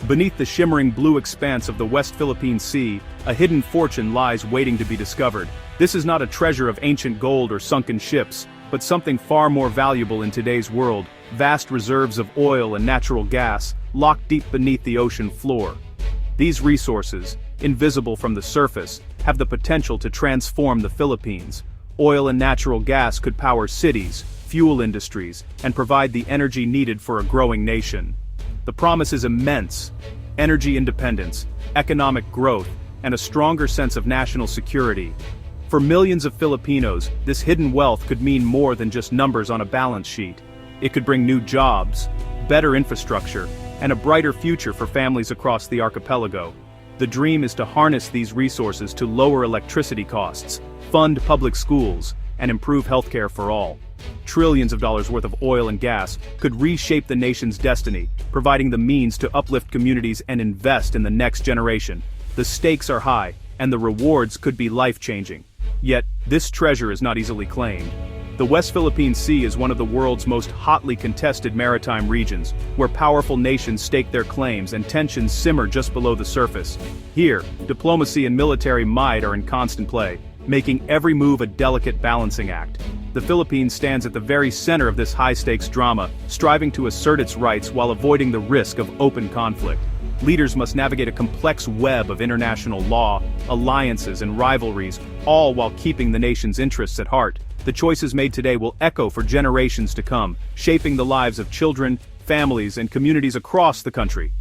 Beneath the shimmering blue expanse of the West Philippine Sea, a hidden fortune lies waiting to be discovered. This is not a treasure of ancient gold or sunken ships, but something far more valuable in today's world: vast reserves of oil and natural gas, locked deep beneath the ocean floor. These resources, invisible from the surface, have the potential to transform the Philippines. Oil and natural gas could power cities, fuel industries, and provide the energy needed for a growing nation. The promise is immense: energy independence, economic growth, and a stronger sense of national security. For millions of Filipinos, this hidden wealth could mean more than just numbers on a balance sheet. It could bring new jobs, better infrastructure, and a brighter future for families across the archipelago. The dream is to harness these resources to lower electricity costs, fund public schools, and improve healthcare for all. Trillions of dollars worth of oil and gas could reshape the nation's destiny, providing the means to uplift communities and invest in the next generation. The stakes are high, and the rewards could be life-changing. Yet, this treasure is not easily claimed. The West Philippine Sea is one of the world's most hotly contested maritime regions, where powerful nations stake their claims and tensions simmer just below the surface. Here, diplomacy and military might are in constant play, making every move a delicate balancing act. The Philippines stands at the very center of this high-stakes drama, striving to assert its rights while avoiding the risk of open conflict. Leaders must navigate a complex web of international law, alliances, and rivalries, all while keeping the nation's interests at heart. The choices made today will echo for generations to come, shaping the lives of children, families, and communities across the country.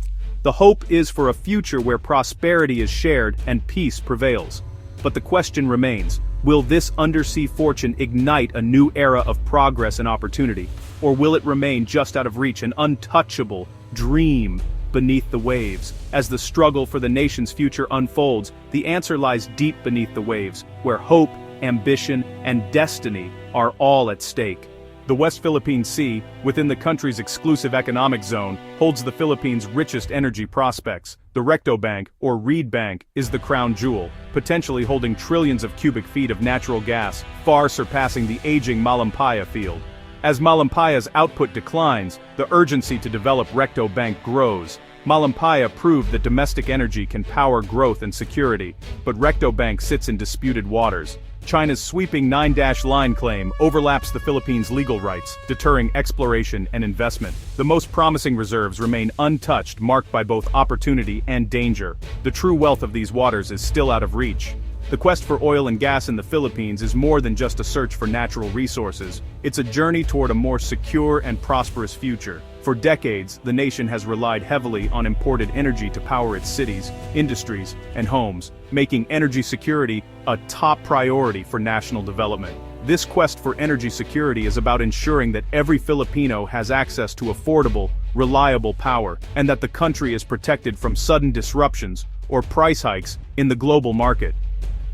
The hope is for a future where prosperity is shared and peace prevails. But the question remains: will this undersea fortune ignite a new era of progress and opportunity, or will it remain just out of reach, an untouchable dream beneath the waves? As the struggle for the nation's future unfolds, the answer lies deep beneath the waves, where hope, ambition, and destiny are all at stake. The West Philippine Sea, within the country's exclusive economic zone, holds the Philippines' richest energy prospects. The Recto Bank, or Reed Bank, is the crown jewel, potentially holding trillions of cubic feet of natural gas, far surpassing the aging Malampaya field. As Malampaya's output declines, the urgency to develop Recto Bank grows. Malampaya proved that domestic energy can power growth and security, but Recto Bank sits in disputed waters. China's sweeping 9-line claim overlaps the Philippines' legal rights, deterring exploration and investment. The most promising reserves remain untouched, marked by both opportunity and danger. The true wealth of these waters is still out of reach. The quest for oil and gas in the Philippines is more than just a search for natural resources. It's a journey toward a more secure and prosperous future. For decades, the nation has relied heavily on imported energy to power its cities, industries, and homes, making energy security a top priority for national development. This quest for energy security is about ensuring that every Filipino has access to affordable, reliable power, and that the country is protected from sudden disruptions or price hikes in the global market.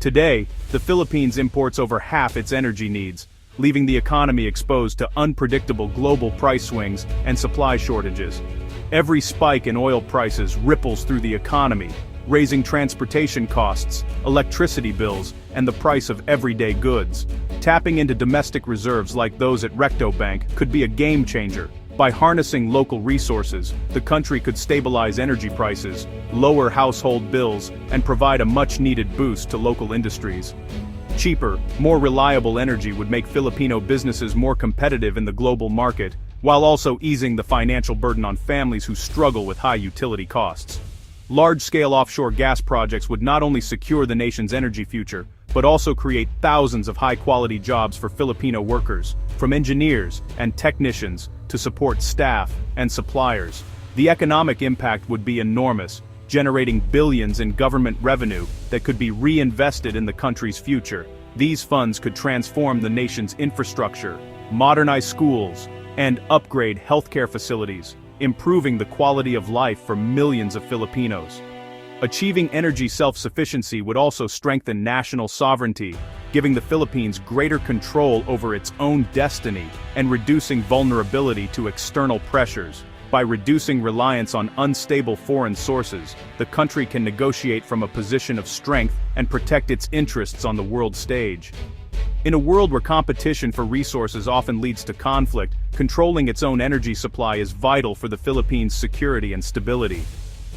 Today, the Philippines imports over half its energy needs, leaving the economy exposed to unpredictable global price swings and supply shortages. Every spike in oil prices ripples through the economy, raising transportation costs, electricity bills, and the price of everyday goods. Tapping into domestic reserves like those at Recto Bank could be a game changer. By harnessing local resources, the country could stabilize energy prices, lower household bills, and provide a much-needed boost to local industries. Cheaper, more reliable energy would make Filipino businesses more competitive in the global market, while also easing the financial burden on families who struggle with high utility costs. Large-scale offshore gas projects would not only secure the nation's energy future, but also create thousands of high-quality jobs for Filipino workers, from engineers and technicians to support staff and suppliers. The economic impact would be enormous, generating billions in government revenue that could be reinvested in the country's future. These funds could transform the nation's infrastructure, modernize schools, and upgrade healthcare facilities, improving the quality of life for millions of Filipinos. Achieving energy self-sufficiency would also strengthen national sovereignty, giving the Philippines greater control over its own destiny and reducing vulnerability to external pressures. By reducing reliance on unstable foreign sources, the country can negotiate from a position of strength and protect its interests on the world stage. In a world where competition for resources often leads to conflict, controlling its own energy supply is vital for the Philippines' security and stability.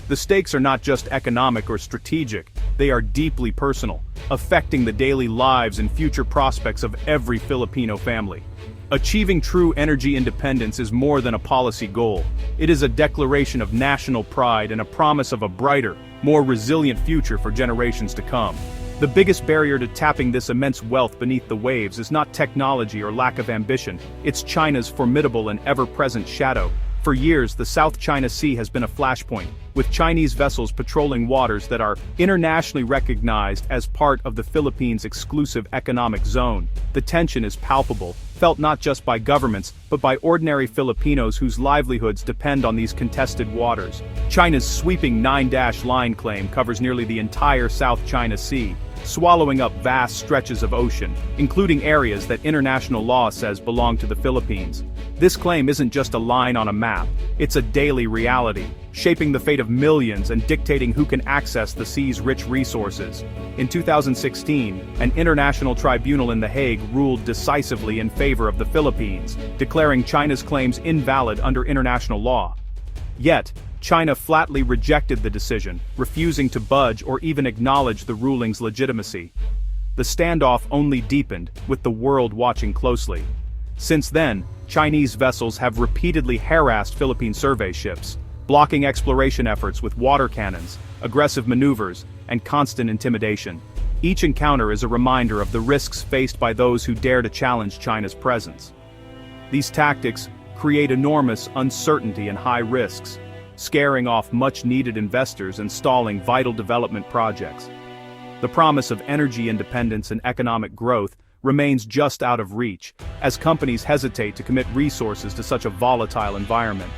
The stakes are not just economic or strategic, they are deeply personal, affecting the daily lives and future prospects of every Filipino family. Achieving true energy independence is more than a policy goal. It is a declaration of national pride and a promise of a brighter, more resilient future for generations to come. The biggest barrier to tapping this immense wealth beneath the waves is not technology or lack of ambition, it's China's formidable and ever-present shadow. For years, the South China Sea has been a flashpoint, with Chinese vessels patrolling waters that are internationally recognized as part of the Philippines' exclusive economic zone. The tension is palpable, felt not just by governments, but by ordinary Filipinos whose livelihoods depend on these contested waters. China's sweeping 9-line claim covers nearly the entire South China Sea, swallowing up vast stretches of ocean, including areas that international law says belong to the Philippines. This claim isn't just a line on a map, it's a daily reality, shaping the fate of millions and dictating who can access the sea's rich resources. In 2016, an international tribunal in The Hague ruled decisively in favor of the Philippines, declaring China's claims invalid under international law. Yet, China flatly rejected the decision, refusing to budge or even acknowledge the ruling's legitimacy. The standoff only deepened, with the world watching closely. Since then, Chinese vessels have repeatedly harassed Philippine survey ships, blocking exploration efforts with water cannons, aggressive maneuvers, and constant intimidation. Each encounter is a reminder of the risks faced by those who dare to challenge China's presence. These tactics create enormous uncertainty and high risks, scaring off much-needed investors and stalling vital development projects. The promise of energy independence and economic growth remains just out of reach, as companies hesitate to commit resources to such a volatile environment.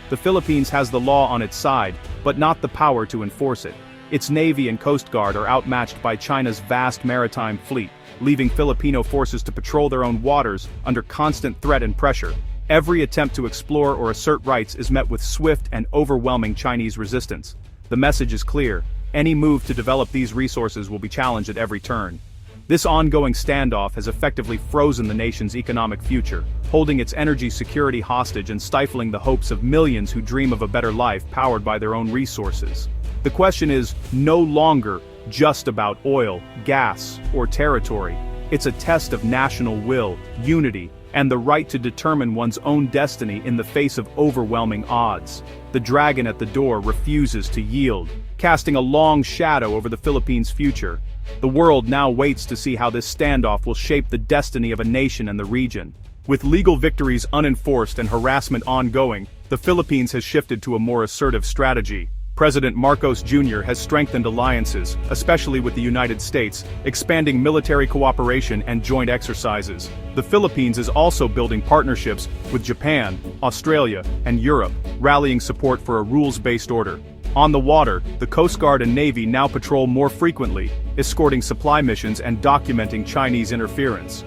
The Philippines has the law on its side, but not the power to enforce it. Its Navy and Coast Guard are outmatched by China's vast maritime fleet, leaving Filipino forces to patrol their own waters under constant threat and pressure. Every attempt to explore or assert rights is met with swift and overwhelming Chinese resistance. The message is clear: any move to develop these resources will be challenged at every turn. This ongoing standoff has effectively frozen the nation's economic future, holding its energy security hostage and stifling the hopes of millions who dream of a better life powered by their own resources. The question is no longer just about oil, gas, or territory. It's a test of national will, unity, and the right to determine one's own destiny in the face of overwhelming odds. The dragon at the door refuses to yield, casting a long shadow over the Philippines' future. The world now waits to see how this standoff will shape the destiny of a nation and the region. With legal victories unenforced and harassment ongoing, the Philippines has shifted to a more assertive strategy. President Marcos Jr. has strengthened alliances, especially with the United States, expanding military cooperation and joint exercises. The Philippines is also building partnerships with Japan, Australia, and Europe, rallying support for a rules-based order. On the water, the Coast Guard and Navy now patrol more frequently, escorting supply missions and documenting Chinese interference.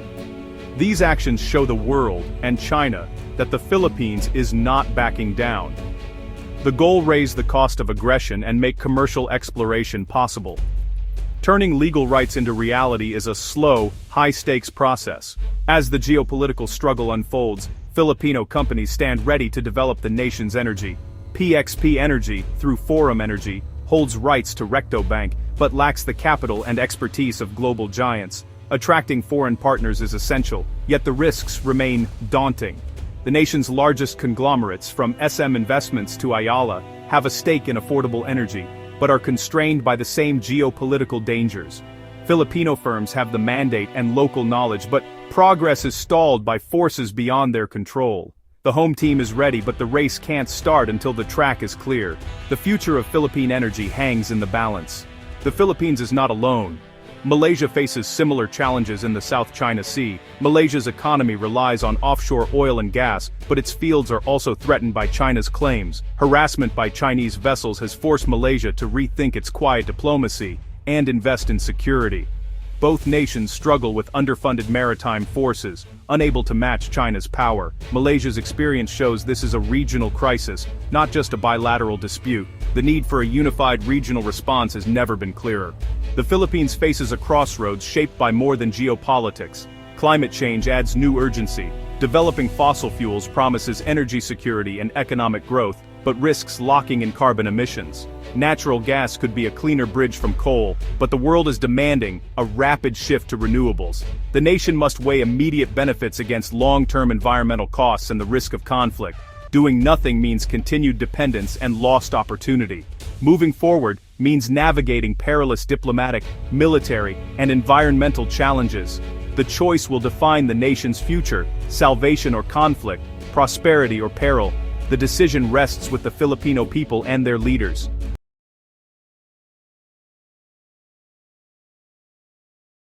These actions show the world, and China, that the Philippines is not backing down. The goal: raise the cost of aggression and make commercial exploration possible. Turning legal rights into reality is a slow, high-stakes process. As the geopolitical struggle unfolds, Filipino companies stand ready to develop the nation's energy. PXP Energy, through Forum Energy, holds rights to Recto Bank, but lacks the capital and expertise of global giants. Attracting foreign partners is essential, yet the risks remain daunting. The nation's largest conglomerates, from SM Investments to Ayala, have a stake in affordable energy, but are constrained by the same geopolitical dangers. Filipino firms have the mandate and local knowledge, but progress is stalled by forces beyond their control. The home team is ready, but the race can't start until the track is clear. The future of Philippine energy hangs in the balance. The Philippines is not alone. Malaysia faces similar challenges in the South China Sea. Malaysia's economy relies on offshore oil and gas, but its fields are also threatened by China's claims. Harassment by Chinese vessels has forced Malaysia to rethink its quiet diplomacy and invest in security. Both nations struggle with underfunded maritime forces, unable to match China's power. Malaysia's experience shows this is a regional crisis, not just a bilateral dispute. The need for a unified regional response has never been clearer. The Philippines faces a crossroads shaped by more than geopolitics. Climate change adds new urgency. Developing fossil fuels promises energy security and economic growth, but risks locking in carbon emissions. Natural gas could be a cleaner bridge from coal, but the world is demanding a rapid shift to renewables. The nation must weigh immediate benefits against long-term environmental costs and the risk of conflict. Doing nothing means continued dependence and lost opportunity. Moving forward means navigating perilous diplomatic, military, and environmental challenges. The choice will define the nation's future: salvation or conflict, prosperity or peril. The decision rests with the Filipino people and their leaders.